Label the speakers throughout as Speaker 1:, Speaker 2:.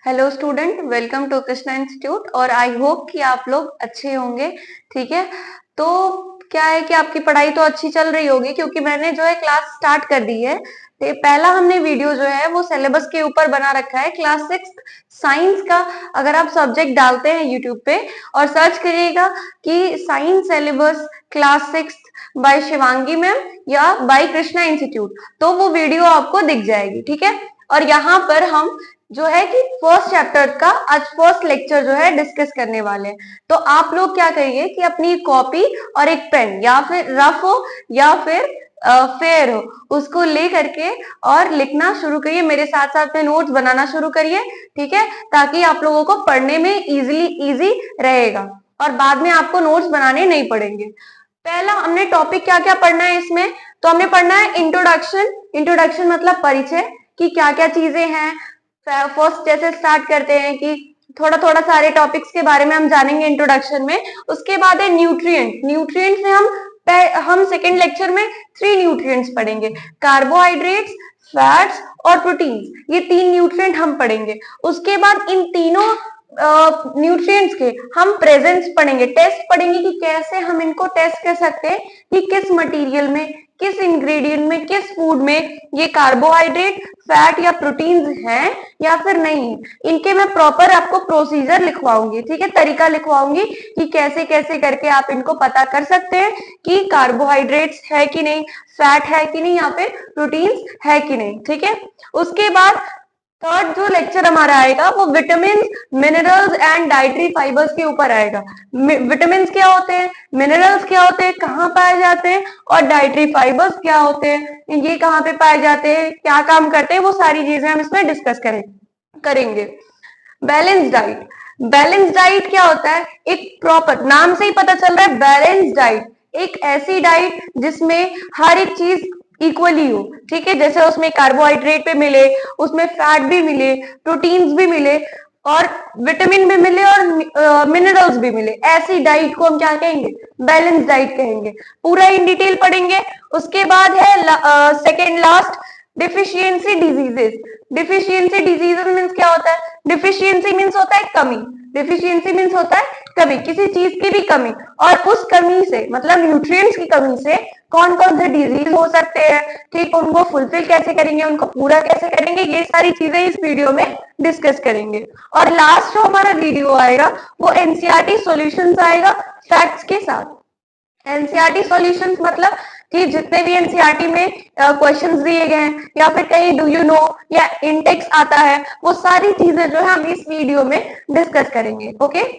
Speaker 1: Hello student, welcome to Krishna institute. और I hope कि आप लोग अच्छे होंगे। ठीक है, तो क्या है कि आपकी पढ़ाई तो अच्छी चल रही होगी क्योंकि मैंने जो है क्लास स्टार्ट कर दी है। तो पहला हमने वीडियो जो है वो सिलेबस के ऊपर बना रखा है, क्लास 6 साइंस का। अगर आप सब्जेक्ट डालते हैं यूट्यूब पे और सर्च करिएगा कि science syllabus class 6 by Shivangi ma'am या बाय कृष्णा इंस्टीट्यूट, तो वो वीडियो आपको दिख जाएगी। ठीक है, और यहाँ पर हम जो है कि फर्स्ट चैप्टर का आज फर्स्ट लेक्चर जो है डिस्कस करने वाले हैं। तो आप लोग क्या करिए कि अपनी कॉपी और एक पेन, या फिर रफ हो या फिर फेयर हो, उसको ले करके और लिखना शुरू करिए। मेरे साथ साथ में नोट्स बनाना शुरू करिए। ठीक है, ताकि आप लोगों को पढ़ने में इजी रहेगा और बाद में आपको नोट्स बनाने नहीं पड़ेंगे। पहला हमने टॉपिक क्या क्या पढ़ना है इसमें, तो हमने पढ़ना है इंट्रोडक्शन। इंट्रोडक्शन मतलब परिचय कि क्या क्या चीजें हैं। फर्स्ट जैसे स्टार्ट करते हैं कि थोड़ा थोड़ा सारे टॉपिक्स के बारे में हम जानेंगे इंट्रोडक्शन में। उसके बाद है न्यूट्रिएंट। न्यूट्रिएंट्स में हम सेकेंड लेक्चर में 3 न्यूट्रिएंट्स पढ़ेंगे, कार्बोहाइड्रेट्स, फैट्स और प्रोटीन्स। ये 3 न्यूट्रिएंट हम पढ़ेंगे। उसके बाद इन तीनों न्यूट्रिएंट्स के हम प्रेजेंस पढ़ेंगे, टेस्ट पढ़ेंगे कि कैसे हम इनको टेस्ट कर सकते हैं कि किस मटेरियल में, किस इंग्रेडिएंट में, किस फूड में ये कार्बोहाइड्रेट, फैट या प्रोटीन्स हैं या फिर नहीं है। इनके मैं प्रॉपर आपको प्रोसीजर लिखवाऊंगी। ठीक है, तरीका लिखवाऊंगी कि कैसे कैसे करके आप इनको पता कर सकते हैं कि कार्बोहाइड्रेट्स है कि नहीं, फैट है कि नहीं, या फिर प्रोटीन्स है कि नहीं। ठीक है, उसके बाद थर्ड जो लेक्चर हमारा आएगा वो vitamin, minerals and dietary fibres के ऊपर आएगा। विटामिन क्या होते हैं, मिनरल्स क्या होते हैं, कहाँ पाए जाते हैं, और डाइटरी फाइबर्स क्या होते हैं, ये कहाँ पे पाए जाते हैं, क्या काम करते हैं, वो सारी चीजें हम इसमें डिस्कस करेंगे। Balance diet. बैलेंस डाइट क्या होता है, एक प्रॉपर, नाम से ही पता चल रहा है बैलेंस डाइट, एक ऐसी डाइट जिसमें हर एक चीज इक्वली हो। ठीक है, जैसे उसमें कार्बोहाइड्रेट पे मिले, उसमें फैट भी मिले, प्रोटीन्स भी मिले और विटामिन भी मिले और मिनरल्स भी मिले। ऐसी डाइट को हम क्या कहेंगे, बैलेंस डाइट कहेंगे। पूरा इन डिटेल पढ़ेंगे। उसके बाद है second last, deficiency diseases. Deficiency diseases means क्या होता है, डिफिशियंसी मीन्स होता है कमी, डिफिशियंसी मीन्स होता है कमी, किसी चीज की भी कमी। और उस कमी से मतलब न्यूट्रिएंट्स की कमी से कौन कौन से डिजीज हो सकते हैं, ठीक, उनको फुलफिल कैसे करेंगे, उनको पूरा कैसे करेंगे, ये सारी चीजें इस वीडियो में डिस्कस करेंगे। और लास्ट जो हमारा वीडियो आएगा वो एनसीईआरटी सॉल्यूशंस आएगा फैक्ट्स के साथ। एनसीईआरटी सॉल्यूशंस मतलब कि जितने भी एनसीईआरटी में क्वेश्चंस दिए गए हैं या फिर कहीं डू यू नो या इंडेक्स आता है, वो सारी चीजें जो है हम इस वीडियो में डिस्कस करेंगे। ओके,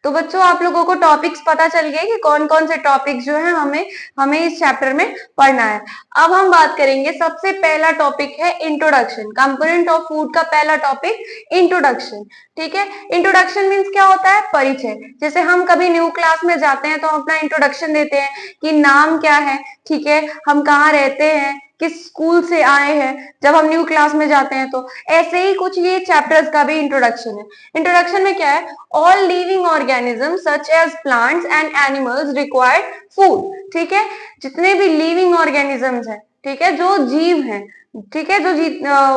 Speaker 1: तो बच्चों आप लोगों को टॉपिक्स पता चल गए कि कौन कौन से टॉपिक जो है हमें इस चैप्टर में पढ़ना है। अब हम बात करेंगे, सबसे पहला टॉपिक है इंट्रोडक्शन। कंपोनेंट ऑफ फूड का पहला टॉपिक इंट्रोडक्शन। ठीक है, इंट्रोडक्शन मीन्स क्या होता है, परिचय। जैसे हम कभी न्यू क्लास में जाते हैं तो हम अपना इंट्रोडक्शन देते हैं कि नाम क्या है, ठीक है, हम कहाँ रहते हैं, किस स्कूल से आए हैं, जब हम न्यू क्लास में जाते हैं। तो ऐसे ही कुछ ये चैप्टर्स का भी इंट्रोडक्शन है। इंट्रोडक्शन में क्या है, all living organism such as plants and animals required food. ठीक है, जितने भी लिविंग ऑर्गेनिजम्स हैं, ठीक है, जो जीव हैं, ठीक है,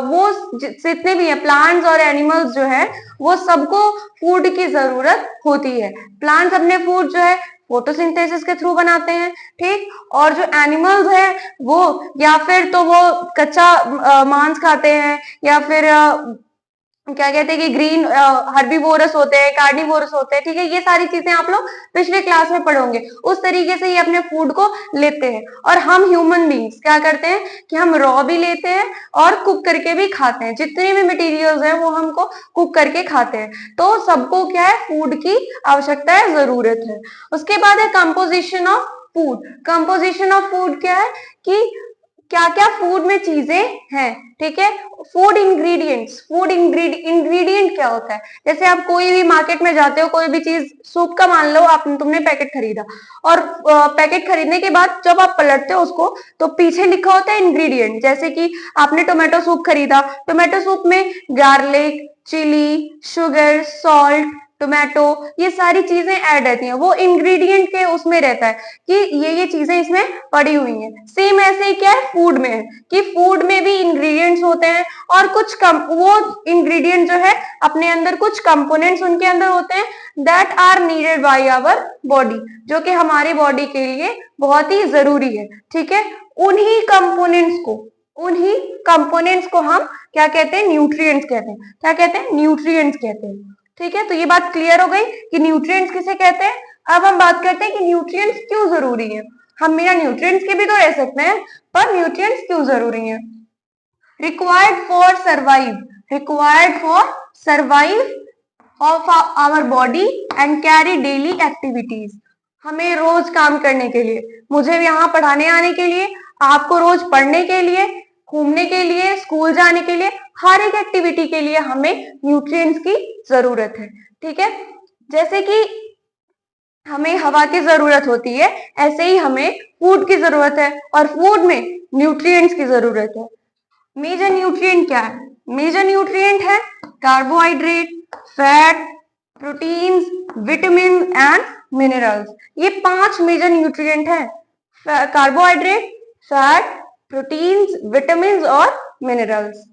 Speaker 1: वो जितने भी है प्लांट्स और एनिमल्स जो है वो सबको फूड की जरूरत होती है। प्लांट्स अपने फूड जो है फोटोसिंथेसिस के थ्रू बनाते हैं, ठीक, और जो एनिमल्स है वो या फिर तो वो कच्चा मांस खाते हैं या फिर क्या कहते हैं कि ग्रीन हर्बीवोरस होते हैं, कार्निवोरस होते हैं। ठीक है, ये सारी चीजें आप लोग पिछले क्लास में पढ़ोगे। उस तरीके से ये अपने फूड को लेते हैं। और हम ह्यूमन बींग्स क्या करते हैं कि हम रॉ भी लेते हैं और कुक करके भी खाते हैं। जितने भी मटेरियल्स हैं वो हमको कुक करके खाते हैं। तो सबको क्या है, फूड की आवश्यकता है, जरूरत है। उसके बाद है composition of food. Composition of food क्या है कि क्या क्या फूड में चीजें हैं। ठीक है, फूड इंग्रेडिएंट्स। फूड इंग्रेडिएंट क्या होता है, जैसे आप कोई भी मार्केट में जाते हो, कोई भी चीज, सूप का मान लो तुमने पैकेट खरीदा और पैकेट खरीदने के बाद जब आप पलटते हो उसको तो पीछे लिखा होता है इंग्रेडिएंट। जैसे कि आपने टोमेटो सूप खरीदा, टोमेटो सूप में garlic, chilli, sugar, salt, tomato, ये सारी चीजें ऐड रहती हैं, वो इंग्रेडिएंट के उसमें रहता है कि ये चीजें इसमें पड़ी हुई हैं। सेम ऐसे ही क्या है फूड में है कि फूड में भी इंग्रेडिएंट्स होते हैं और कुछ वो इंग्रेडिएंट जो है अपने अंदर कुछ कंपोनेंट्स उनके अंदर होते हैं that are needed by our body, जो कि हमारी बॉडी के लिए बहुत ही जरूरी है। ठीक है, उन्हीं कंपोनेंट्स को हम क्या कहते हैं, न्यूट्रिएंट्स कहते हैं। क्या कहते हैं, न्यूट्रिएंट्स कहते हैं। ठीक है, तो ये बात क्लियर हो गई कि न्यूट्रिएंट्स किसे कहते हैं। अब हम बात करते हैं कि न्यूट्रिएंट्स क्यों जरूरी है। हम बिना न्यूट्रिएंट्स के भी तो रह सकते हैं, पर न्यूट्रिएंट्स क्यों जरूरी है। Required for survive of our body and carry daily activities. हमें रोज काम करने के लिए, मुझे यहाँ पढ़ाने आने के लिए, आपको रोज पढ़ने के लिए, घूमने के लिए, स्कूल जाने के लिए, हर एक एक्टिविटी के लिए हमें न्यूट्रिएंट्स की जरूरत है। ठीक है, जैसे कि हमें हवा की जरूरत होती है, ऐसे ही हमें फूड की जरूरत है और फूड में न्यूट्रिएंट्स की जरूरत है। मेजर न्यूट्रिएंट क्या है, मेजर न्यूट्रिएंट है carbohydrate, fat, proteins, vitamin and minerals. ये 5 मेजर न्यूट्रिएंट है, कार्बोहाइड्रेट, फैट, प्रोटीन्स, विटामिन और मिनरल्स।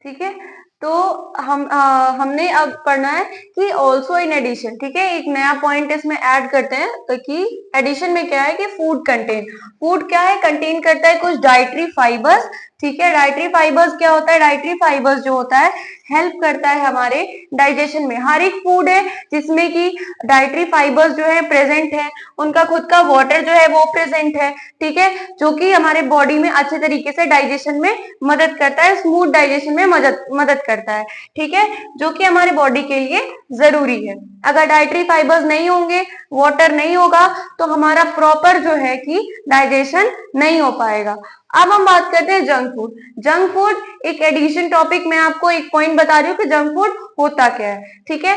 Speaker 1: ठीक है, तो हमने अब पढ़ना है कि ऑल्सो इन एडिशन। ठीक है, एक नया पॉइंट इसमें ऐड करते हैं तो कि एडिशन में क्या है कि फूड क्या है, कंटेन करता है कुछ डाइटरी फाइबर्स। ठीक है, डाइटरी फाइबर्स क्या होता है, डाइटरी फाइबर्स जो होता है हेल्प करता है हमारे डाइजेशन में। हर एक फूड है जिसमें कि डाइटरी फाइबर्स जो है प्रेजेंट है, उनका खुद का वाटर जो है वो प्रेजेंट है। ठीक है, जो कि हमारे बॉडी में अच्छे तरीके से डाइजेशन में मदद करता है, स्मूथ डाइजेशन में मदद करता है। ठीक है, जो कि हमारे बॉडी के लिए जरूरी है। अगर डाइटरी फाइबर्स नहीं होंगे, वाटर नहीं होगा, तो हमारा प्रॉपर जो है कि डाइजेशन नहीं हो पाएगा। अब हम बात करते हैं जंक फूड। जंक फूड एक एडिशन टॉपिक, मैं आपको एक पॉइंट बता रही हूँ कि जंक फूड होता क्या है। ठीक है,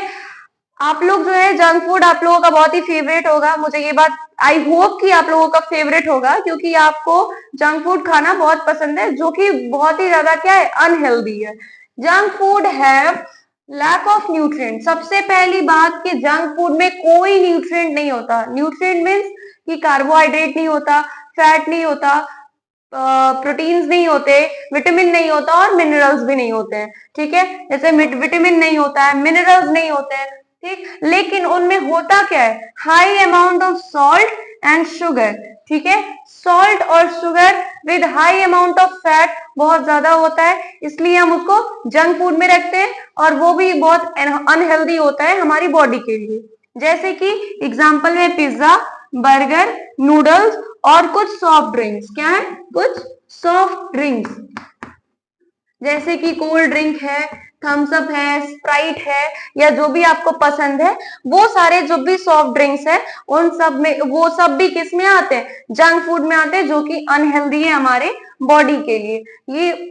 Speaker 1: आप लोग जो है जंक फूड आप लोगों का बहुत ही फेवरेट होगा, मुझे ये बात आई होप कि आप लोगों का फेवरेट होगा, क्योंकि आपको जंक फूड खाना बहुत पसंद है, जो कि बहुत ही ज्यादा क्या है, अनहेल्दी है। Junk food have lack of nutrient. सबसे पहली बात कि जंक फूड में कोई न्यूट्रिएंट नहीं होता। न्यूट्रिएंट मीन्स कि कार्बोहाइड्रेट नहीं होता, फैट नहीं होता, प्रोटीन्स नहीं होते, विटामिन नहीं होता और मिनरल्स भी नहीं होते हैं। ठीक है, जैसे विटामिन नहीं होता है, मिनरल्स नहीं होते हैं। ठीक, लेकिन उनमें होता क्या है, high amount of salt and sugar. ठीक है, सॉल्ट और sugar with high amount of fat बहुत ज्यादा होता है, इसलिए हम उसको जंक फूड में रखते हैं और वो भी बहुत अनहेल्दी होता है हमारी बॉडी के लिए। जैसे कि एग्जाम्पल है पिज्जा, बर्गर, नूडल्स और कुछ सॉफ्ट ड्रिंक्स। क्या है, कुछ सॉफ्ट ड्रिंक्स, जैसे कि कोल्ड ड्रिंक है, थम्स अप है, स्प्राइट है, या जो भी आपको पसंद है, वो सारे जो भी सॉफ्ट ड्रिंक्स है उन सब में, वो सब भी किस में आते हैं, जंक फूड में आते हैं, जो कि अनहेल्दी है हमारे बॉडी के लिए।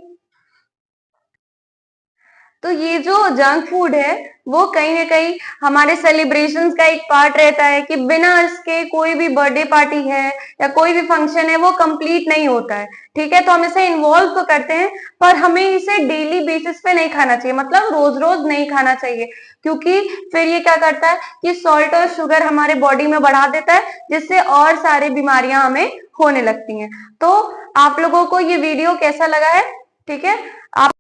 Speaker 1: तो ये जो जंक फूड है वो कहीं ना कहीं हमारे सेलिब्रेशंस का एक पार्ट रहता है कि बिना इसके कोई भी बर्थडे पार्टी है या कोई भी फंक्शन है वो कंप्लीट नहीं होता है। ठीक है, तो हम इसे इन्वॉल्व तो करते हैं, पर हमें इसे डेली बेसिस पे नहीं खाना चाहिए, मतलब रोज रोज नहीं खाना चाहिए, क्योंकि फिर ये क्या करता है कि सॉल्ट और शुगर हमारे बॉडी में बढ़ा देता है, जिससे और सारी बीमारियां हमें होने लगती हैं। तो आप लोगों को ये वीडियो कैसा लगा है, ठीक है, आप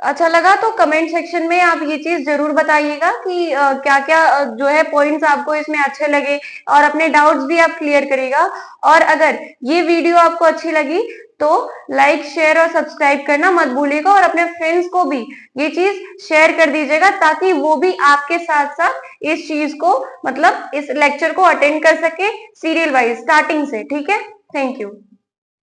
Speaker 1: अच्छा लगा तो कमेंट सेक्शन में आप ये चीज जरूर बताइएगा कि क्या क्या जो है पॉइंट्स आपको इसमें अच्छे लगे, और अपने डाउट्स भी आप क्लियर करिएगा। और अगर ये वीडियो आपको अच्छी लगी तो लाइक, शेयर और सब्सक्राइब करना मत भूलिएगा, और अपने फ्रेंड्स को भी ये चीज शेयर कर दीजिएगा, ताकि वो भी आपके साथ साथ इस चीज को, मतलब इस लेक्चर को अटेंड कर सके सीरियल वाइज स्टार्टिंग से। ठीक है, थैंक यू।